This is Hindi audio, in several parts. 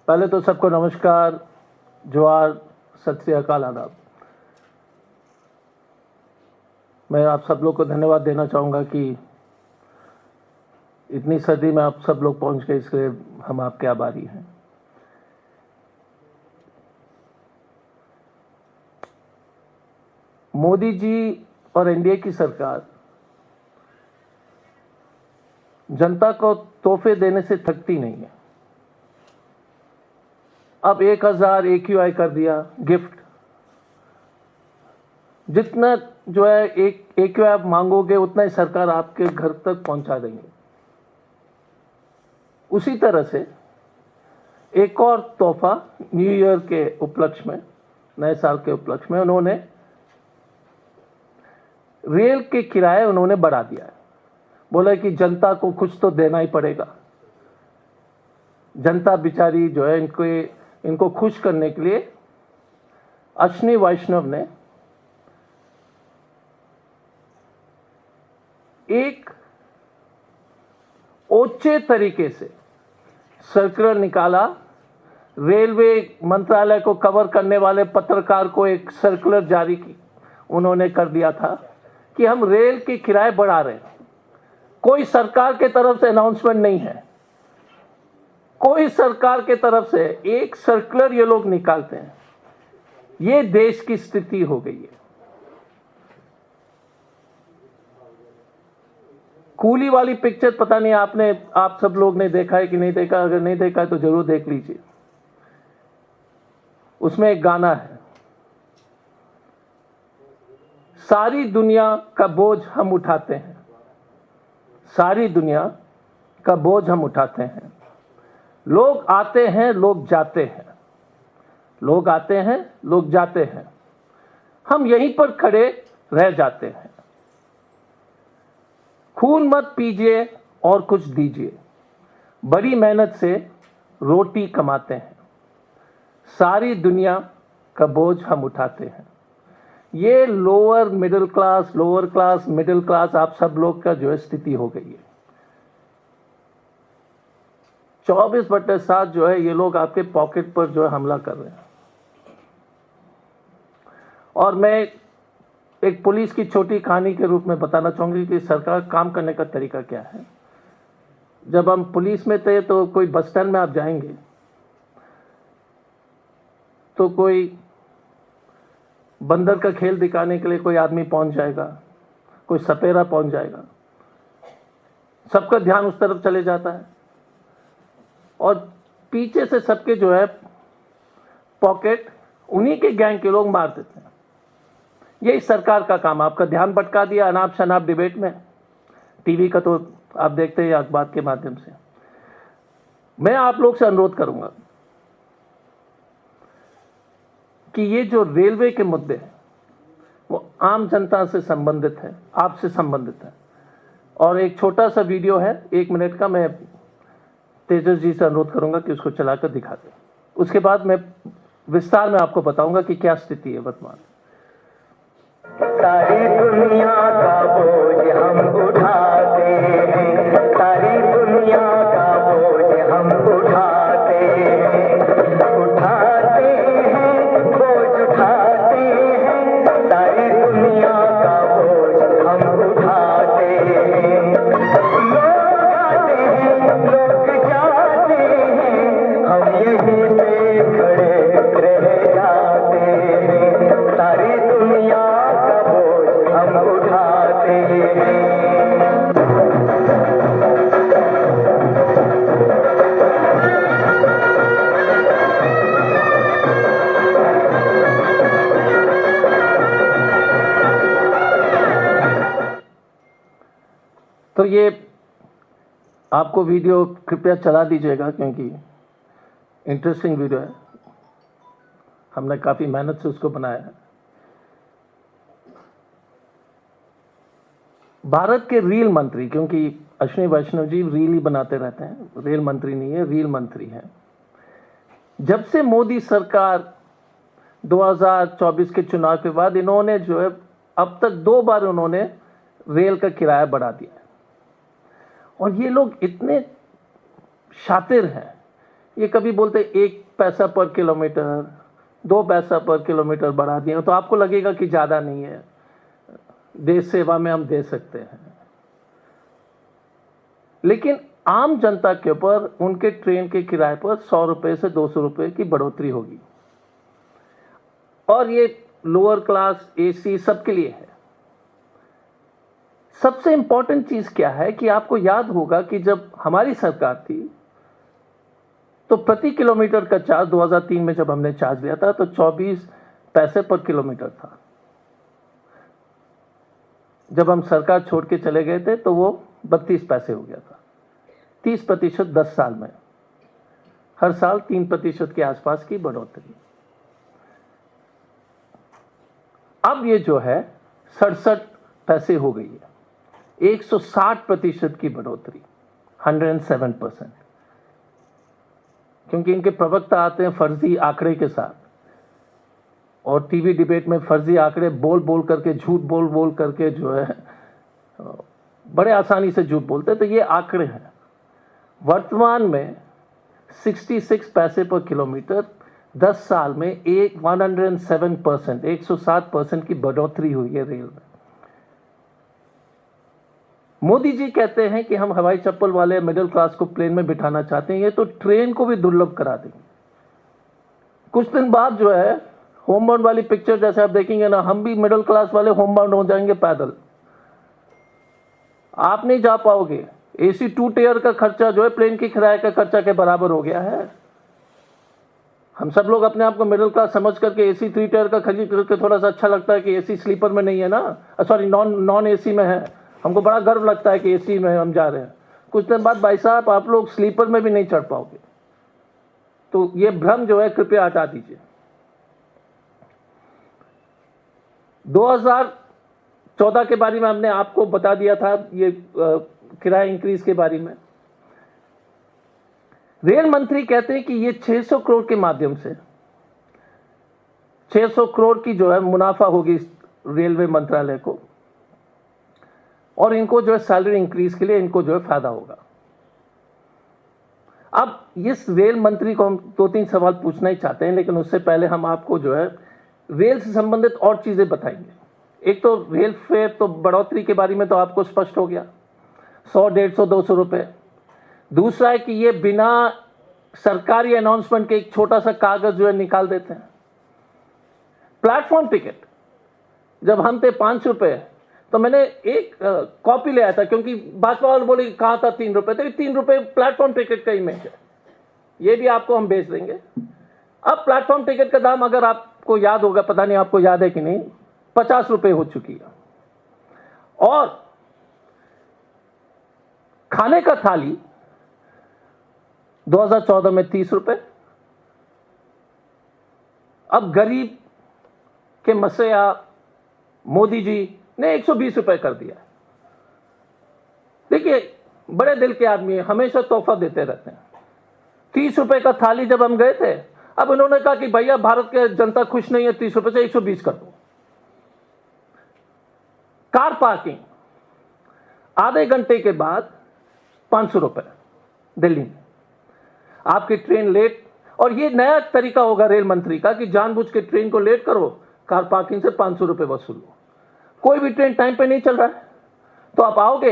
पहले तो सबको नमस्कार, जोहार, सत श्री अकाल, आदाब। मैं आप सब लोग को धन्यवाद देना चाहूँगा कि इतनी सर्दी में आप सब लोग पहुँच गए, इसलिए हम आपके आभारी हैं। मोदी जी और एनडीए की सरकार जनता को तोहफे देने से थकती नहीं है। अब 1000 AQI कर दिया गिफ्ट। जितना जो है एक AQI आप मांगोगे उतना ही सरकार आपके घर तक पहुंचा देंगे। उसी तरह से एक और तोहफा न्यू ईयर के उपलक्ष्य में, नए साल के उपलक्ष्य में उन्होंने रेल के किराए उन्होंने बढ़ा दिया है। बोला कि जनता को कुछ तो देना ही पड़ेगा। जनता बेचारी जो है इनको खुश करने के लिए अश्विनी वैष्णव ने एक ओछे तरीके से सर्कुलर निकाला। रेलवे मंत्रालय को कवर करने वाले पत्रकार को एक सर्कुलर जारी की उन्होंने कर दिया था कि हम रेल के किराए बढ़ा रहे हैं। कोई सरकार के तरफ से अनाउंसमेंट नहीं है, कोई सरकार के तरफ से एक सर्कुलर ये लोग निकालते हैं। ये देश की स्थिति हो गई है। कूली वाली पिक्चर पता नहीं आप सब लोग ने देखा है कि नहीं देखा। अगर नहीं देखा है तो जरूर देख लीजिए। उसमें एक गाना है, सारी दुनिया का बोझ हम उठाते हैं, सारी दुनिया का बोझ हम उठाते हैं। लोग आते हैं, लोग जाते हैं, लोग आते हैं, लोग जाते हैं, हम यहीं पर खड़े रह जाते हैं। खून मत पीजिए और कुछ दीजिए, बड़ी मेहनत से रोटी कमाते हैं, सारी दुनिया का बोझ हम उठाते हैं। ये लोअर क्लास मिडिल क्लास आप सब लोग का जो है स्थिति हो गई है। 24/7 जो है ये लोग आपके पॉकेट पर जो है हमला कर रहे हैं। और मैं एक पुलिस की छोटी कहानी के रूप में बताना चाहूंगी कि सरकार काम करने का तरीका क्या है। जब हम पुलिस में थे तो कोई बस स्टैंड में आप जाएंगे तो कोई बंदर का खेल दिखाने के लिए कोई आदमी पहुंच जाएगा, कोई सपेरा पहुंच जाएगा, सबका ध्यान उस तरफ चले जाता है और पीछे से सबके जो है पॉकेट उन्हीं के गैंग के लोग मार देते हैं। यही सरकार का काम, आपका ध्यान भटका दिया अनाप शनाप डिबेट में। टीवी का तो आप देखते हैं अखबार के माध्यम से। मैं आप लोग से अनुरोध करूंगा कि ये जो रेलवे के मुद्दे हैं वो आम जनता से संबंधित है, आपसे संबंधित है। और एक छोटा सा वीडियो है 1 मिनट का, मैं तेजस जी से अनुरोध करूंगा कि उसको चलाकर दिखा दें। उसके बाद मैं विस्तार में आपको बताऊंगा कि क्या स्थिति है वर्तमान। सारी दुनिया का बोझ हम उठाते हैं, सारी दुनिया का बोझ हम उठाते हैं, उठाते हैं, बोझ उठाते हैं, सारी दुनिया का बोझ हम उठाते हैं। लोग आते हैं, लोग जाते हैं, हम यहीं पे खड़े रह जाते हैं, सारी दुनिया हम उठाते हैं। तो ये आपको वीडियो कृपया चला दीजिएगा क्योंकि इंटरेस्टिंग वीडियो है। हमने काफी मेहनत से उसको बनाया है। भारत के रेल मंत्री, क्योंकि अश्विनी वैष्णव जी रील ही बनाते रहते हैं, रेल मंत्री नहीं है, रेल मंत्री हैं। जब से मोदी सरकार 2024 के चुनाव के बाद इन्होंने जो है अब तक 2 बार उन्होंने रेल का किराया बढ़ा दिया है। और ये लोग इतने शातिर हैं ये कभी बोलते 1 पैसा पर किलोमीटर, 2 पैसा पर किलोमीटर बढ़ा दिए, तो आपको लगेगा कि ज़्यादा नहीं है, देश सेवा में हम दे सकते हैं। लेकिन आम जनता के ऊपर उनके ट्रेन के किराए पर 100 रुपये से 200 रुपये की बढ़ोतरी होगी, और ये लोअर क्लास, एसी सबके लिए है। सबसे इंपॉर्टेंट चीज क्या है कि आपको याद होगा कि जब हमारी सरकार थी तो प्रति किलोमीटर का चार्ज 2003 में जब हमने चार्ज लिया था तो 24 पैसे पर किलोमीटर था। जब हम सरकार छोड़ के चले गए थे तो वो 32 पैसे हो गया था। 30% 10 साल में, हर साल 3% के आसपास की बढ़ोतरी। अब ये जो है 67 पैसे हो गई है, 160% की बढ़ोतरी, 107%। क्योंकि इनके प्रवक्ता आते हैं फर्जी आंकड़े के साथ, और टीवी डिबेट में फर्जी आंकड़े बोल बोल करके, झूठ बोल बोल करके जो है बड़े आसानी से झूठ बोलते हैं। तो ये आंकड़े हैं। वर्तमान में 66 पैसे पर किलोमीटर 10 साल में 107%, 107% की बढ़ोतरी हुई है रेल में। मोदी जी कहते हैं कि हम हवाई चप्पल वाले मिडिल क्लास को प्लेन में बिठाना चाहते हैं, ये तो ट्रेन को भी दुर्लभ करा देंगे। कुछ दिन बाद जो है होमबाउंड वाली पिक्चर जैसे आप देखेंगे ना, हम भी मिडिल क्लास वाले होमबाउंड हो जाएंगे पैदल। आप नहीं जा पाओगे। एसी 2 टियर का खर्चा जो है प्लेन की किराए का खर्चा के बराबर हो गया है। हम सब लोग अपने आप को मिडिल क्लास समझ करके एसी 3 टियर का खरीद करके थोड़ा सा अच्छा लगता है कि एसी स्लीपर में नहीं है ना, सॉरी नॉन एसी में है। हमको बड़ा गर्व लगता है कि एसी में हम जा रहे हैं। कुछ दिन बाद भाई साहब आप लोग स्लीपर में भी नहीं चढ़ पाओगे। तो ये भ्रम जो है कृपया हटा दीजिए। 2014 के बारे में हमने आपको बता दिया था, ये किराया इंक्रीज के बारे में। रेल मंत्री कहते हैं कि ये 600 करोड़ के माध्यम से 600 करोड़ की जो है मुनाफा होगी रेलवे मंत्रालय को, और इनको जो है सैलरी इंक्रीज के लिए इनको जो है फायदा होगा। अब इस रेल मंत्री को हम 2-3 सवाल पूछना ही चाहते हैं, लेकिन उससे पहले हम आपको जो है रेल से संबंधित और चीजें बताएंगे। एक तो रेल फेयर तो बढ़ोतरी के बारे में तो आपको स्पष्ट हो गया, 100, 150, 200 रुपए। दूसरा है कि ये बिना सरकारी अनाउंसमेंट के एक छोटा सा कागज जो है निकाल देते हैं। प्लेटफॉर्म टिकट जब हम थे 5 रुपए, तो मैंने एक कॉपी ले आया था, क्योंकि भाजपा वाले बोले कहा था 3 रुपए, तो 3 रुपए प्लेटफॉर्म टिकट का इमेज है। ये भी आपको हम भेज देंगे। अब प्लेटफॉर्म टिकट का दाम अगर आपको याद होगा, पता नहीं आपको याद है कि नहीं, 50 रुपए हो चुकी है। और खाने का थाली 2014 में 30 रुपए, अब गरीब के मसया मोदी जी ने 120 रुपए कर दिया। देखिए बड़े दिल के आदमी है, हमेशा तोहफा देते रहते हैं। 30 रुपए का थाली जब हम गए थे, अब इन्होंने कहा कि भैया भारत के जनता खुश नहीं है, 30 रुपए से 120 कर दो। कार पार्किंग आधे घंटे के बाद 500 रुपए दिल्ली में। आपकी ट्रेन लेट, और ये नया तरीका होगा रेल मंत्री का कि जानबूझ के ट्रेन को लेट करो, कार पार्किंग से 500 रुपए वसूल लो। कोई भी ट्रेन टाइम पे नहीं चल रहा है तो आप आओगे,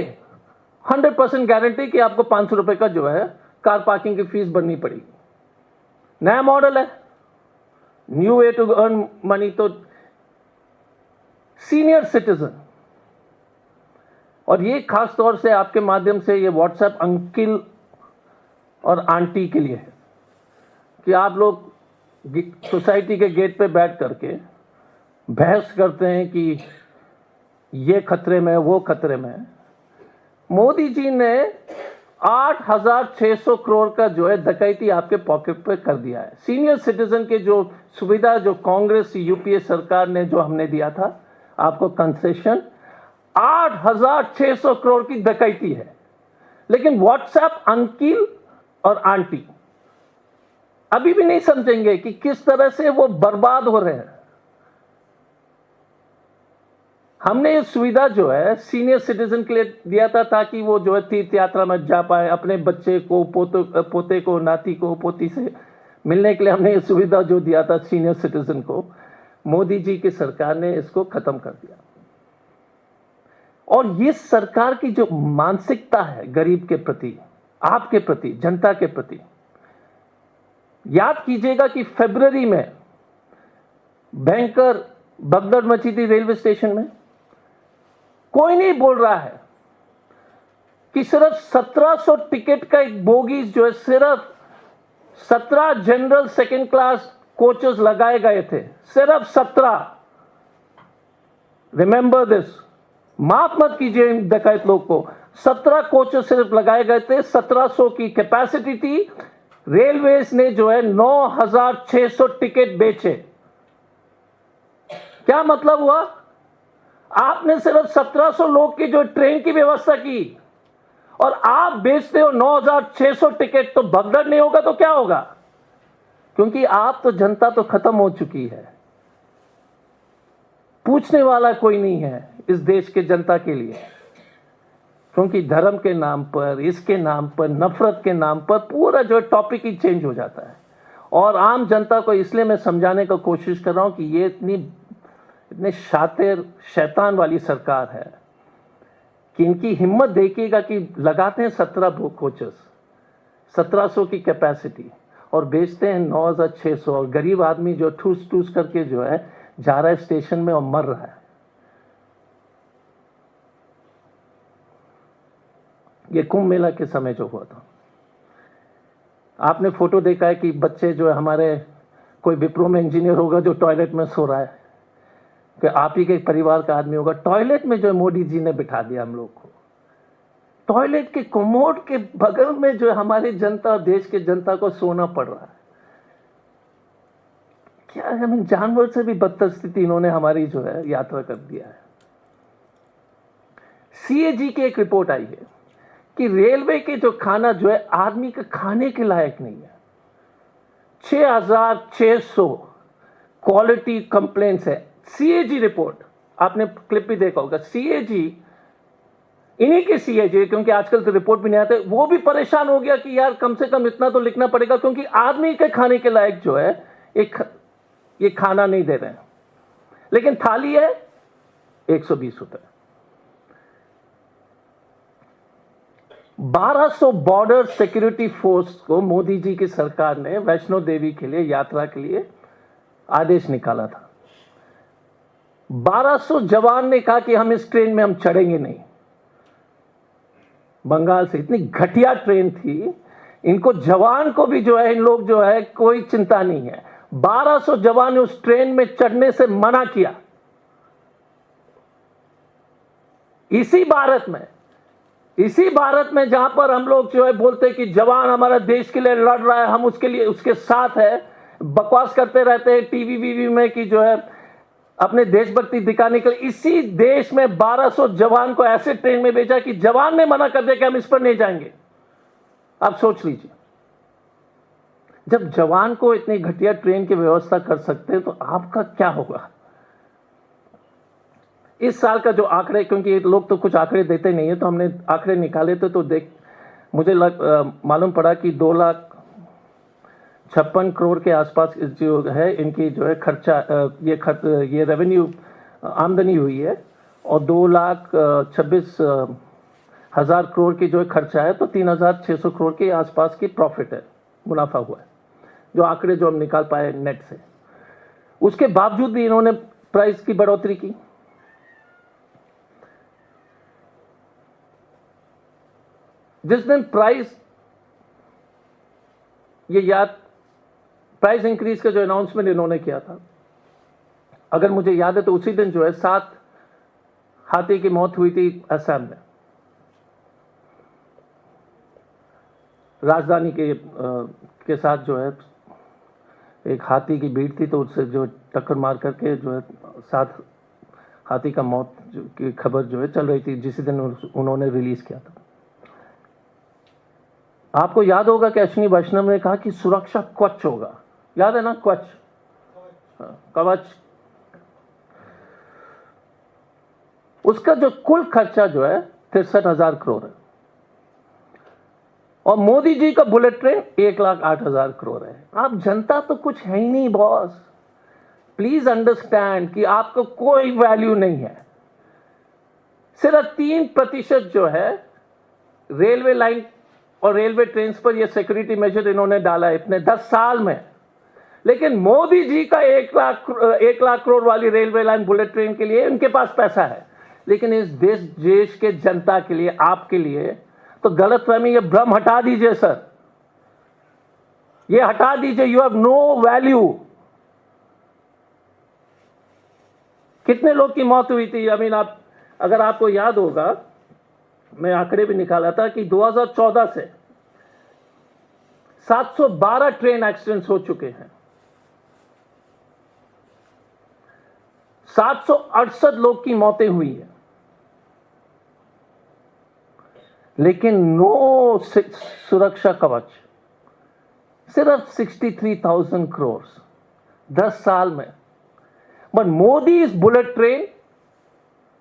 100% गारंटी कि आपको 500 रुपए का जो है कार पार्किंग की फीस भरनी पड़ेगी। नया मॉडल है, new way to earn money. तो सीनियर सिटीजन, और ये खास तौर से आपके माध्यम से ये व्हाट्सएप अंकिल और आंटी के लिए है कि आप लोग सोसाइटी के गेट पे बैठ करके बहस करते हैं कि ये खतरे में, वो खतरे में। मोदी जी ने 8,600 करोड़ का जो है डकैती आपके पॉकेट पे कर दिया है। सीनियर सिटीजन के जो सुविधा जो कांग्रेस यूपीए सरकार ने जो हमने दिया था आपको कंसेशन, 8,600 करोड़ की डकैती है। लेकिन व्हाट्सएप अंकिल और आंटी अभी भी नहीं समझेंगे कि किस तरह से वो बर्बाद हो रहे हैं। हमने ये सुविधा जो है सीनियर सिटीजन के लिए दिया था, ताकि वो जो है तीर्थ यात्रा में जा पाए, अपने बच्चे को, पोते को, नाती को, पोती से मिलने के लिए हमने ये सुविधा जो दिया था सीनियर सिटीजन को, मोदी जी की सरकार ने इसको खत्म कर दिया। और ये सरकार की जो मानसिकता है गरीब के प्रति, आपके प्रति, जनता के प्रति, याद कीजिएगा कि फरवरी में भयंकर भगदड़ मची थी रेलवे स्टेशन में। कोई नहीं बोल रहा है कि सिर्फ 1700 टिकट का एक बोगीज जो है, सिर्फ 17 जनरल सेकंड क्लास कोचेस लगाए गए थे, सिर्फ 17। रिमेंबर दिस, माफ मत कीजिए इन डकैत लोग को। 17 कोचेस सिर्फ लगाए गए थे, 1700 की कैपेसिटी थी। रेलवेज ने जो है 9600 टिकट बेचे। क्या मतलब हुआ? आपने सिर्फ 1700 लोग की जो ट्रेन की व्यवस्था की और आप बेचते हो 9600 टिकट, तो भगदड़ नहीं होगा तो क्या होगा? क्योंकि आप तो, जनता तो खत्म हो चुकी है। पूछने वाला कोई नहीं है इस देश के जनता के लिए, क्योंकि धर्म के नाम पर, इसके नाम पर, नफरत के नाम पर पूरा जो टॉपिक ही चेंज हो जाता है। और आम जनता को इसलिए मैं समझाने का कोशिश कर रहा हूं कि ये इतने शातिर, शैतान वाली सरकार है कि इनकी हिम्मत देखिएगा कि लगाते हैं 17 कोचेस, 1700 की कैपेसिटी, और बेचते हैं 9600, और गरीब आदमी जो ठूस ठूस करके जो है जा रहा है स्टेशन में और मर रहा है। ये कुंभ मेला के समय जो हुआ था, आपने फोटो देखा है कि बच्चे जो है हमारे, कोई विप्रो में इंजीनियर होगा जो टॉयलेट में सो रहा है, कि आप ही के परिवार का आदमी होगा, टॉयलेट में जो है मोदी जी ने बिठा दिया हम लोग को। टॉयलेट के कोमोड के बगल में जो है हमारी जनता, देश के जनता को सोना पड़ रहा है। क्या है, जानवर से भी बदतर स्थिति इन्होंने हमारी जो है यात्रा कर दिया है। सीएजी की एक रिपोर्ट आई है कि रेलवे के जो खाना जो है आदमी के खाने के लायक नहीं है। 6600 क्वालिटी कंप्लेंट्स है। सीएजी रिपोर्ट, आपने क्लिप भी देखा होगा। सीएजी, इन्हीं के सीएजी, क्योंकि आजकल तो रिपोर्ट भी नहीं आते, वो भी परेशान हो गया कि यार कम से कम इतना तो लिखना पड़ेगा, क्योंकि आदमी के खाने के लायक जो है ये खाना नहीं दे रहे हैं। लेकिन थाली है 120 रुपए। 1200 बॉर्डर सिक्योरिटी फोर्स को मोदी जी की सरकार ने वैष्णो देवी के लिए, यात्रा के लिए आदेश निकाला था। 1200 जवान ने कहा कि हम इस ट्रेन में हम चढ़ेंगे नहीं। बंगाल से इतनी घटिया ट्रेन थी, इनको जवान को भी जो है, इन लोग जो है कोई चिंता नहीं है। 1200 जवान ने उस ट्रेन में चढ़ने से मना किया। इसी भारत में जहां पर हम लोग जो है बोलते हैं कि जवान हमारा देश के लिए लड़ रहा है, हम उसके लिए उसके साथ है, बकवास करते रहते हैं टीवी वीवी में कि जो है अपने देशभक्ति दिखाने के लिए, इसी देश में 1200 जवान को ऐसे ट्रेन में भेजा कि जवान ने मना कर दिया कि हम इस पर नहीं जाएंगे। आप सोच लीजिए, जब जवान को इतनी घटिया ट्रेन की व्यवस्था कर सकते हैं तो आपका क्या होगा? इस साल का जो आंकड़े, क्योंकि लोग तो कुछ आंकड़े देते नहीं है, तो हमने आंकड़े निकाले थे, तो मुझे मालूम पड़ा कि 2,56,000 करोड़ के आसपास जो है इनकी जो है खर्चा, ये रेवेन्यू आमदनी हुई है, और 2,26,000 करोड़ की जो है खर्चा है, तो 3,600 करोड़ के आसपास की प्रॉफिट है, मुनाफा हुआ है, जो आंकड़े जो हम निकाल पाए नेट से। उसके बावजूद भी इन्होंने प्राइस की बढ़ोतरी की। जिस दिन प्राइस इंक्रीज का जो अनाउंसमेंट इन्होंने किया था, अगर मुझे याद है तो उसी दिन जो है 7 हाथी की मौत हुई थी असम में। राजधानी के साथ जो है एक हाथी की भीड़ थी, तो उससे जो टक्कर मार करके जो है 7 हाथी का मौत की खबर जो है चल रही थी, जिस दिन उन्होंने रिलीज किया था। आपको याद होगा कि अश्विनी वैष्णव ने कहा कि सुरक्षा कवच होगा, याद है ना? कवच। उसका जो कुल खर्चा जो है 63,000 करोड़ है, और मोदी जी का बुलेट ट्रेन 1,08,000 करोड़ है। आप जनता तो कुछ है ही नहीं बॉस। प्लीज अंडरस्टैंड कि आपको कोई वैल्यू नहीं है। सिर्फ 3% जो है रेलवे लाइन और रेलवे ट्रेन पर ये सिक्योरिटी मेजर इन्होंने डाला है इतने 10 साल में। लेकिन मोदी जी का 1 लाख करोड़ वाली रेलवे लाइन बुलेट ट्रेन के लिए उनके पास पैसा है, लेकिन इस देश के जनता के लिए, आपके लिए तो गलतफहमी, ये भ्रम हटा दीजिए सर, ये हटा दीजिए। You have no value. कितने लोग की मौत हुई थी? आई मीन, आप अगर आपको याद होगा, मैं आंकड़े भी निकाला था कि 2014 से 712 ट्रेन एक्सीडेंट्स हो चुके हैं, 768 लोग की मौतें हुई है, लेकिन नो सुरक्षा कवच। सिर्फ 63,000 करोड़ 10 साल में। बट मोदी इस बुलेट ट्रेन,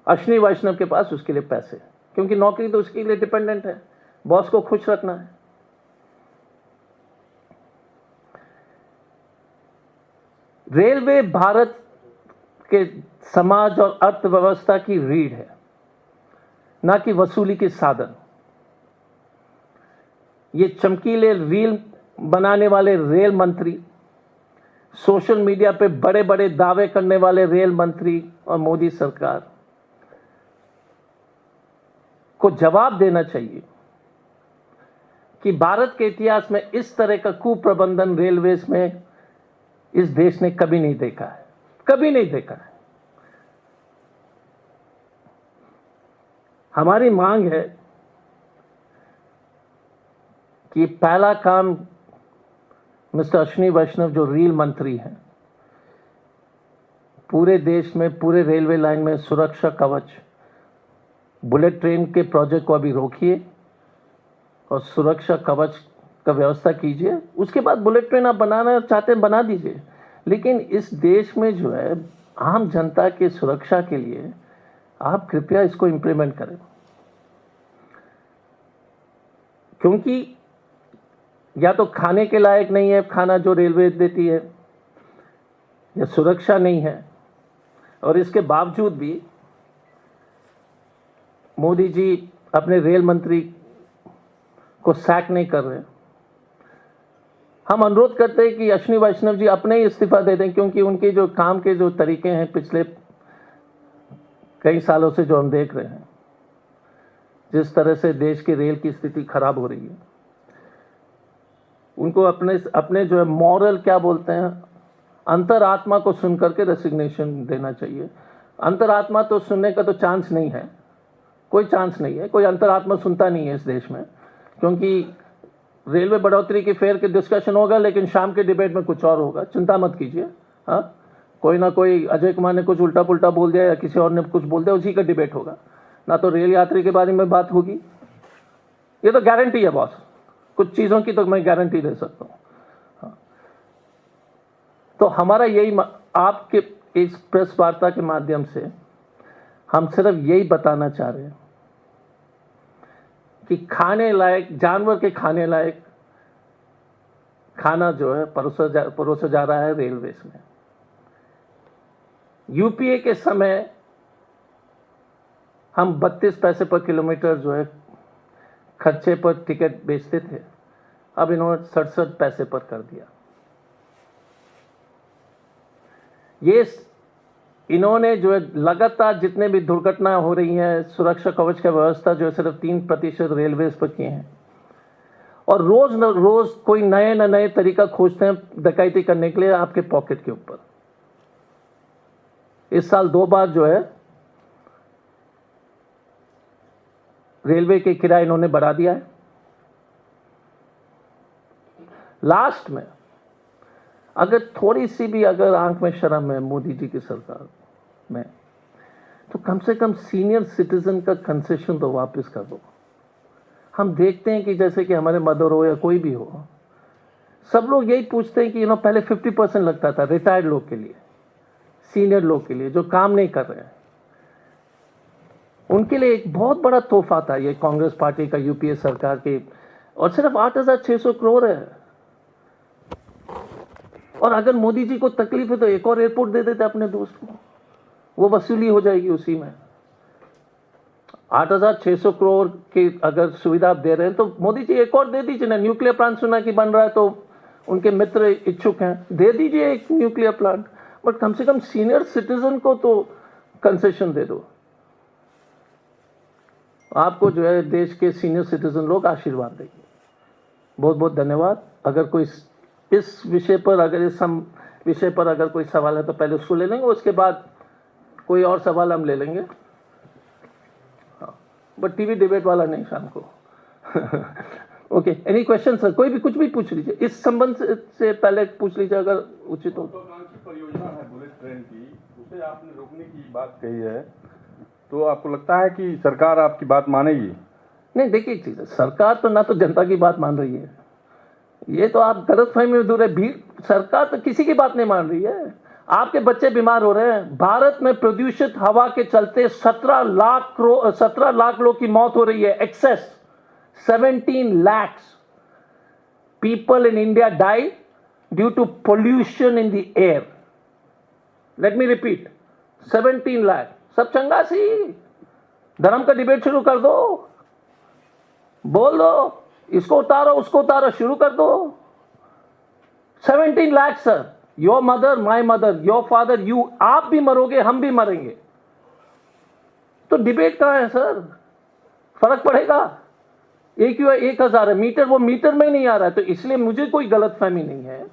अश्विनी वैष्णव के पास उसके लिए पैसे, क्योंकि नौकरी तो उसके लिए डिपेंडेंट है, बॉस को खुश रखना है। रेलवे भारत के समाज और अर्थव्यवस्था की रीढ़ है, ना कि वसूली के साधन। ये चमकीले रील बनाने वाले रेल मंत्री, सोशल मीडिया पे बड़े बड़े दावे करने वाले रेल मंत्री और मोदी सरकार को जवाब देना चाहिए कि भारत के इतिहास में इस तरह का कुप्रबंधन रेलवेज में इस देश ने कभी नहीं देखा है, कभी नहीं देखा है। हमारी मांग है कि पहला काम मिस्टर अश्विनी वैष्णव जो रेल मंत्री हैं, पूरे देश में, पूरे रेलवे लाइन में सुरक्षा कवच, बुलेट ट्रेन के प्रोजेक्ट को अभी रोकिए और सुरक्षा कवच का व्यवस्था कीजिए। उसके बाद बुलेट ट्रेन आप बनाना चाहते हैं बना दीजिए, लेकिन इस देश में जो है आम जनता की सुरक्षा के लिए आप कृपया इसको इंप्लीमेंट करें, क्योंकि या तो खाने के लायक नहीं है खाना जो रेलवे देती है, या सुरक्षा नहीं है, और इसके बावजूद भी मोदी जी अपने रेल मंत्री को सैक नहीं कर रहे। हम अनुरोध करते हैं कि अश्विनी वैष्णव जी अपने ही इस्तीफा दे दें, क्योंकि उनके जो काम के जो तरीके हैं पिछले कई सालों से जो हम देख रहे हैं, जिस तरह से देश के रेल की स्थिति खराब हो रही है, उनको अपने जो है मॉरल क्या बोलते हैं, अंतरात्मा को सुन करके रेसिग्नेशन देना चाहिए। अंतरात्मा तो सुनने का तो चांस नहीं है, कोई चांस नहीं है, कोई अंतरात्मा सुनता नहीं है इस देश में, क्योंकि रेलवे बढ़ोतरी के फेयर के डिस्कशन होगा, लेकिन शाम के डिबेट में कुछ और होगा। चिंता मत कीजिए, हाँ, कोई ना कोई, अजय कुमार ने कुछ उल्टा पुल्टा बोल दिया या किसी और ने कुछ बोल दिया, उसी का डिबेट होगा, ना तो रेल यात्री के बारे में बात होगी। ये तो गारंटी है बॉस, कुछ चीज़ों की तो मैं गारंटी दे सकता हूँ। हाँ। तो हमारा यही, आपके इस प्रेस वार्ता के माध्यम से हम सिर्फ यही बताना चाह रहे हैं कि खाने लायक, जानवर के खाने लायक खाना जो है परोसा जा रहा है रेलवेज में। यूपीए के समय हम 32 पैसे पर किलोमीटर जो है खर्चे पर टिकट बेचते थे, अब इन्होंने 67 पैसे पर कर दिया। ये इन्होंने जो है लगातार जितने भी दुर्घटना हो रही हैं, सुरक्षा कवच का व्यवस्था जो है सिर्फ 3% रेलवेज पर किए हैं, और रोज न रोज कोई नए न नए तरीका खोजते हैं डकैती करने के लिए आपके पॉकेट के ऊपर। इस साल 2 बार जो है रेलवे के किराए इन्होंने बढ़ा दिया है। लास्ट में अगर थोड़ी सी भी अगर आंख में शर्म है मोदी जी की सरकार में, तो कम से कम सीनियर सिटीजन का कंसेशन तो वापस कर दो। हम देखते हैं कि जैसे कि हमारे मदर हो या कोई भी हो, सब लोग यही पूछते हैं कि पहले 50% लगता था रिटायर्ड लोग के लिए, सीनियर लोग के लिए जो काम नहीं कर रहे हैं। उनके लिए एक बहुत बड़ा तोहफा था ये कांग्रेस पार्टी का, यूपीए सरकार के, और सिर्फ 8,600 करोड़ है। और अगर मोदी जी को तकलीफ है तो एक और एयरपोर्ट दे देते अपने दोस्त को, वो वसूली हो जाएगी उसी में। 8,600 करोड़ की अगर सुविधा आप दे रहे हैं तो मोदी जी एक और दे दीजिए ना। न्यूक्लियर प्लांट सुना कि बन रहा है, तो उनके मित्र इच्छुक हैं, दे दीजिए एक न्यूक्लियर प्लांट, बट कम से कम सीनियर सिटीजन को तो कंसेशन दे दो। आपको जो है देश के सीनियर सिटीजन लोग आशीर्वाद देंगे। बहुत बहुत धन्यवाद। अगर कोई इस विषय पर, अगर इस विषय पर अगर कोई सवाल है तो पहले उसको ले लेंगे, उसके बाद कोई और सवाल हम ले लेंगे। हाँ, बट टीवी डिबेट वाला नहीं शाम को। Okay, any question sir? कोई भी कुछ भी पूछ लीजिए, इस संबंध से पहले पूछ लीजिए अगर उचित हो। परियोजना है बुलेट ट्रेन की, उसे आपने रोकने की बात कही है, तो आपको लगता है कि सरकार आपकी बात मानेगी? नहीं, देखिए एक चीज है, सरकार तो ना तो जनता की बात मान रही है, ये तो आप गलतफहमी में दूर है। भीड़, सरकार तो किसी की बात नहीं मान रही है। आपके बच्चे बीमार हो रहे हैं। भारत में प्रदूषित हवा के चलते 17 लाख लोग की मौत हो रही है। Excess 17 lakhs people in India die due to pollution in the air. Let me repeat, 17 lakh। सब चंगासी, धर्म का डिबेट शुरू कर दो, बोल दो, इसको उतारो उसको उतारो, शुरू कर दो। 17 lakh sir, your mother, my mother, your father, you, आप भी मरोगे, हम भी मरेंगे, तो डिबेट कहां है सर? फर्क पड़ेगा? एक 1,000 है मीटर, वो मीटर में ही नहीं आ रहा है, तो इसलिए मुझे कोई गलतफहमी नहीं है।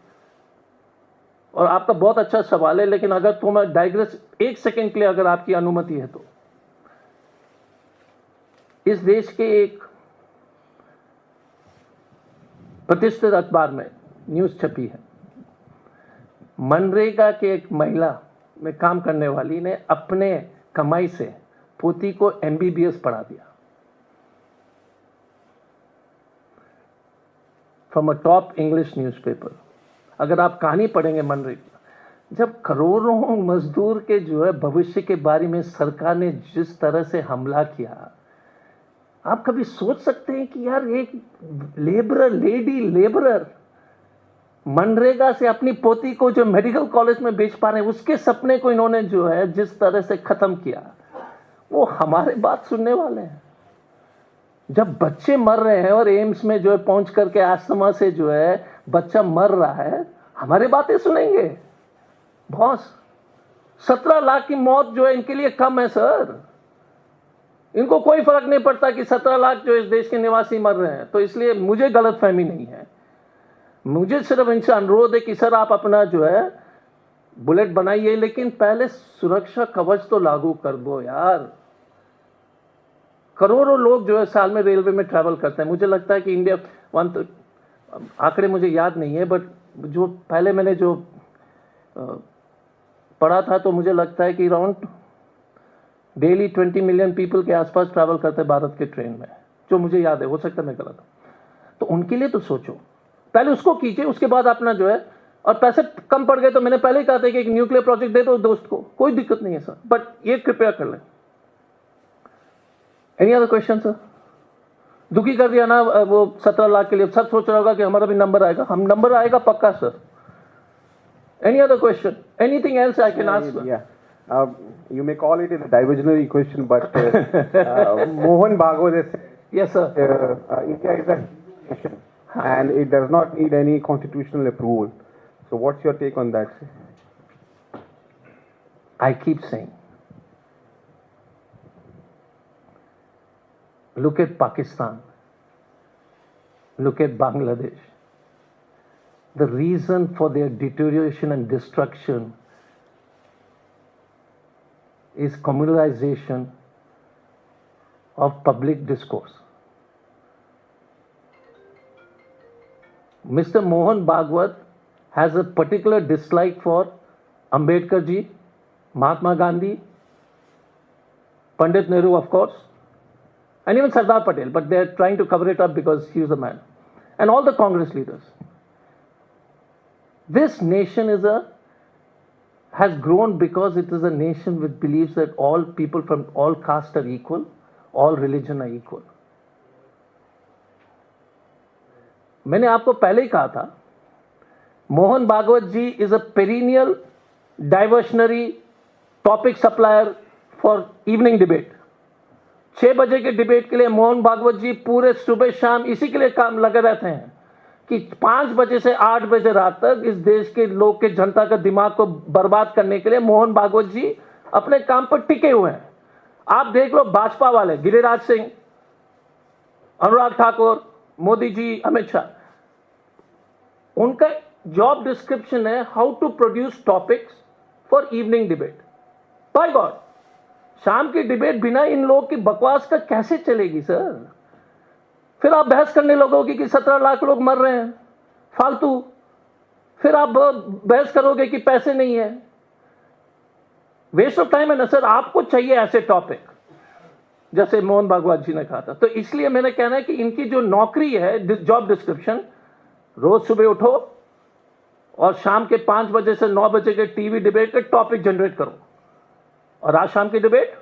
और आपका बहुत अच्छा सवाल है, लेकिन अगर तो मैं डाइग्रेस 1 सेकेंड के लिए, अगर आपकी अनुमति है तो, इस देश के एक प्रतिष्ठित अखबार में न्यूज छपी है, मनरेगा के एक महिला में काम करने वाली ने अपने कमाई से पोती को MBBS पढ़ा दिया, from a top English newspaper. अगर आप कहानी पढ़ेंगे मनरेगा, जब करोड़ों मजदूर के जो है भविष्य के बारे में सरकार ने जिस तरह से हमला किया, आप कभी सोच सकते हैं कि यार एक लेबरर, लेडी लेबरर मनरेगा से अपनी पोती को जो मेडिकल कॉलेज में बेच पा रहे हैं, उसके सपने को इन्होंने जो है जिस तरह से खत्म किया, वो हमारे बात सुनने वाले हैं? जब बच्चे मर रहे हैं और एम्स में जो है पहुंच करके अस्थमा से जो है बच्चा मर रहा है, हमारे बातें सुनेंगे? बॉस, 17 लाख की मौत जो है इनके लिए कम है सर। इनको कोई फर्क नहीं पड़ता कि 17 लाख जो इस देश के निवासी मर रहे हैं, तो इसलिए मुझे गलतफहमी नहीं है। मुझे सिर्फ इनसे अनुरोध है कि सर आप अपना जो है बुलेट बनाइए, लेकिन पहले सुरक्षा कवच तो लागू कर दो यार। करोड़ों लोग जो है साल में रेलवे में ट्रैवल करते हैं। मुझे लगता है कि इंडिया तो आंकड़े मुझे याद नहीं है, बट जो पहले मैंने जो पढ़ा था, तो मुझे लगता है कि अराउंड डेली 20 मिलियन पीपल के आसपास ट्रैवल करते हैं भारत के ट्रेन में, जो मुझे याद है, हो सकता है मैं गलत हूं। तो उनके लिए तो सोचो, पहले उसको कीजिए, उसके बाद अपना जो है, और पैसे कम पड़ गए तो मैंने पहले ही कहा था कि एक न्यूक्लियर प्रोजेक्ट दे दो दोस्त को, कोई दिक्कत नहीं है सर, बट ये कृपया कर लें। Any other question sir? दुखी कर दिया ना वो 17 लाख के लिए। सब सोच रहा होगा कि हमारा भी नंबर आएगा, हम नंबर आएगा पक्का sir. Any other question? Anything else I can ask? You may call it a diversionary question, but Mohan Bhagwat has said, yes sir, India is a nation and it does not need any constitutional approval. So what's your take on that? I keep saying, look at Pakistan, look at Bangladesh. The reason for their deterioration and destruction is communalization of public discourse. Mr. Mohan Bhagwat has a particular dislike for Ambedkar ji, Mahatma Gandhi, Pandit Nehru of course, and even Sardar Patel, but they are trying to cover it up because he was a man, and all the Congress leaders. This nation is a has grown because it is a nation which believes that all people from all caste are equal, all religion are equal. मैंने आपको पहले ही कहा था, मोहन भागवत जी is a perennial diversionary topic supplier for evening debate. 6 बजे के डिबेट के लिए मोहन भागवत जी पूरे सुबह शाम इसी के लिए काम लगे रहते हैं कि 5 बजे से 8 बजे रात तक इस देश के लोग के जनता का दिमाग को बर्बाद करने के लिए मोहन भागवत जी अपने काम पर टिके हुए हैं. आप देख लो भाजपा वाले, गिरिराज सिंह, अनुराग ठाकुर, मोदी जी, अमित शाह, उनका जॉब डिस्क्रिप्शन है how to produce topics for evening debate. By god, शाम की डिबेट बिना इन लोगों की बकवास का कैसे चलेगी सर? फिर आप बहस करने लगोगे कि 17 लाख लोग मर रहे हैं फालतू. फिर आप बहस करोगे कि पैसे नहीं है. वेस्ट ऑफ टाइम है ना सर. आपको चाहिए ऐसे टॉपिक जैसे मोहन भागवत जी ने कहा था. तो इसलिए मैंने कहना है कि इनकी जो नौकरी है, जॉब डिस्क्रिप्शन, रोज सुबह उठो और शाम के 5 बजे से 9 बजे के टीवी डिबेट के टॉपिक जनरेट करो. और आज शाम की डिबेट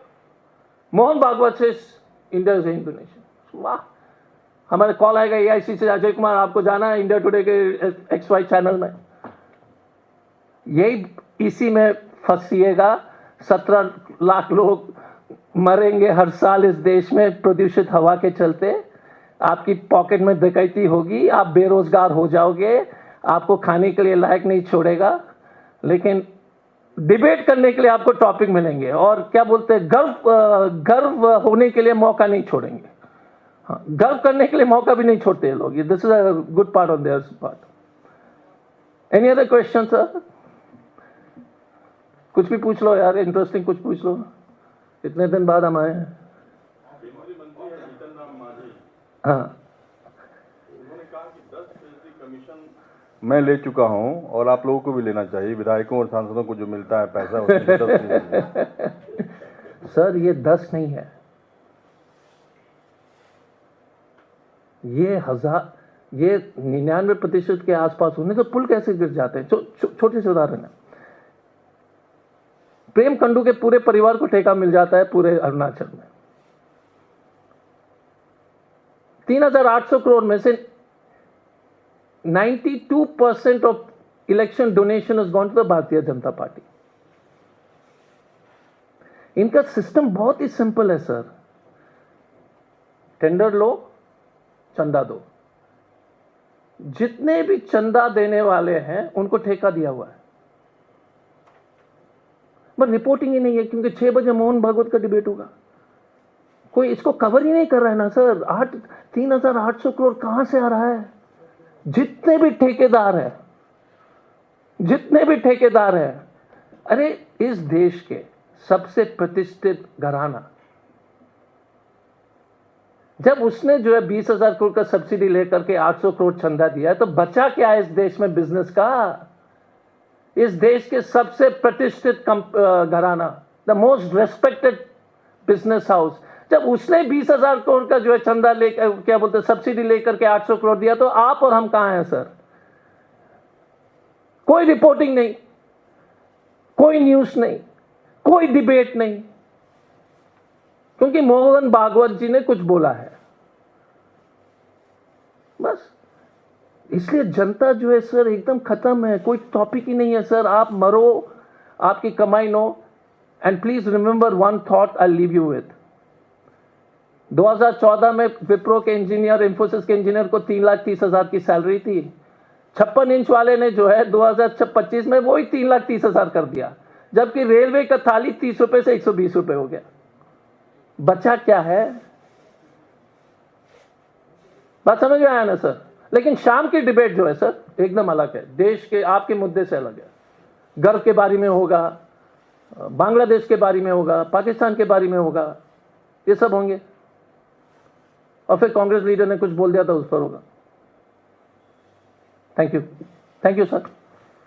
मोहन भागवत से इंडिया इज हिंदू नेशन. वाह, हमारे कॉल आएगा AIC से, अजय कुमार आपको जाना है इंडिया टुडे के XY चैनल में. यही इसी में फंसिएगा. 17 लाख लोग मरेंगे हर साल इस देश में प्रदूषित हवा के चलते. आपकी पॉकेट में डकैती होगी, आप बेरोजगार हो जाओगे, आपको खाने के लिए लायक नहीं छोड़ेगा. लेकिन डिबेट करने के लिए आपको टॉपिक मिलेंगे और क्या बोलते हैं, गर्व होने के लिए मौका नहीं छोड़ेंगे. हाँ, गर्व करने के लिए मौका भी नहीं छोड़ते ये लोग. This is a good part on their part. Any other question sir? कुछ भी पूछ लो यार, इंटरेस्टिंग कुछ पूछ लो. इतने दिन बाद हम आए हैं. हाँ, उन्होंने कहा कि 10% कमीशन मैं ले चुका हूं और आप लोगों को भी लेना चाहिए. विधायकों और सांसदों को जो मिलता है पैसा, उसमें 10%. सर ये 10 नहीं है, ये 99% के आसपास होने. तो पुल कैसे गिर जाते हैं? छोटे से उदाहरण है. प्रेम कंडू के पूरे परिवार को ठेका मिल जाता है पूरे अरुणाचल में. 3,800 करोड़ में से 92% of election donation is gone to the Bharatiya Janata Party. इनका सिस्टम बहुत ही सिंपल है सर. टेंडर लो, चंदा दो. जितने भी चंदा देने वाले हैं उनको ठेका दिया हुआ है. बट रिपोर्टिंग ही नहीं है क्योंकि 6 बजे मोहन भागवत का डिबेट होगा. कोई इसको कवर ही नहीं कर रहा है ना सर. 3,800 करोड़ कहां से आ रहा है? जितने भी ठेकेदार हैं, अरे इस देश के सबसे प्रतिष्ठित घराना, जब उसने जो है 20,000 करोड़ का सब्सिडी लेकर के 800 करोड़ चंदा दिया है, तो बचा क्या है इस देश में बिजनेस का? इस देश के सबसे प्रतिष्ठित घराना, the most respected business house, जब उसने 20,000 करोड़ का जो है चंदा लेकर, क्या बोलते हैं, सब्सिडी लेकर के 800 करोड़ दिया, तो आप और हम कहां हैं सर? कोई रिपोर्टिंग नहीं, कोई न्यूज नहीं, कोई डिबेट नहीं, क्योंकि मोहन भागवत जी ने कुछ बोला है बस. इसलिए जनता जो है सर एकदम खत्म है. कोई टॉपिक ही नहीं है सर. आप मरो, आपकी कमाई no. And please remember one thought I leave you with. 2014 में विप्रो के इंजीनियर, इंफोसिस के इंजीनियर को 3,30,000 की सैलरी थी. 56 इंच वाले ने जो है 2025 में वही 3,30,000 कर दिया, जबकि रेलवे का थाली 30 रुपए से 120 रुपए हो गया. बचा क्या है? बात समझ में आया ना सर? लेकिन शाम की डिबेट जो है सर एकदम अलग है. देश के आपके मुद्दे से अलग है. गर्व के बारे में होगा, बांग्लादेश के बारे में होगा, पाकिस्तान के बारे में होगा, ये सब होंगे. और फिर कांग्रेस लीडर ने कुछ बोल दिया था उस पर होगा. Thank you sir.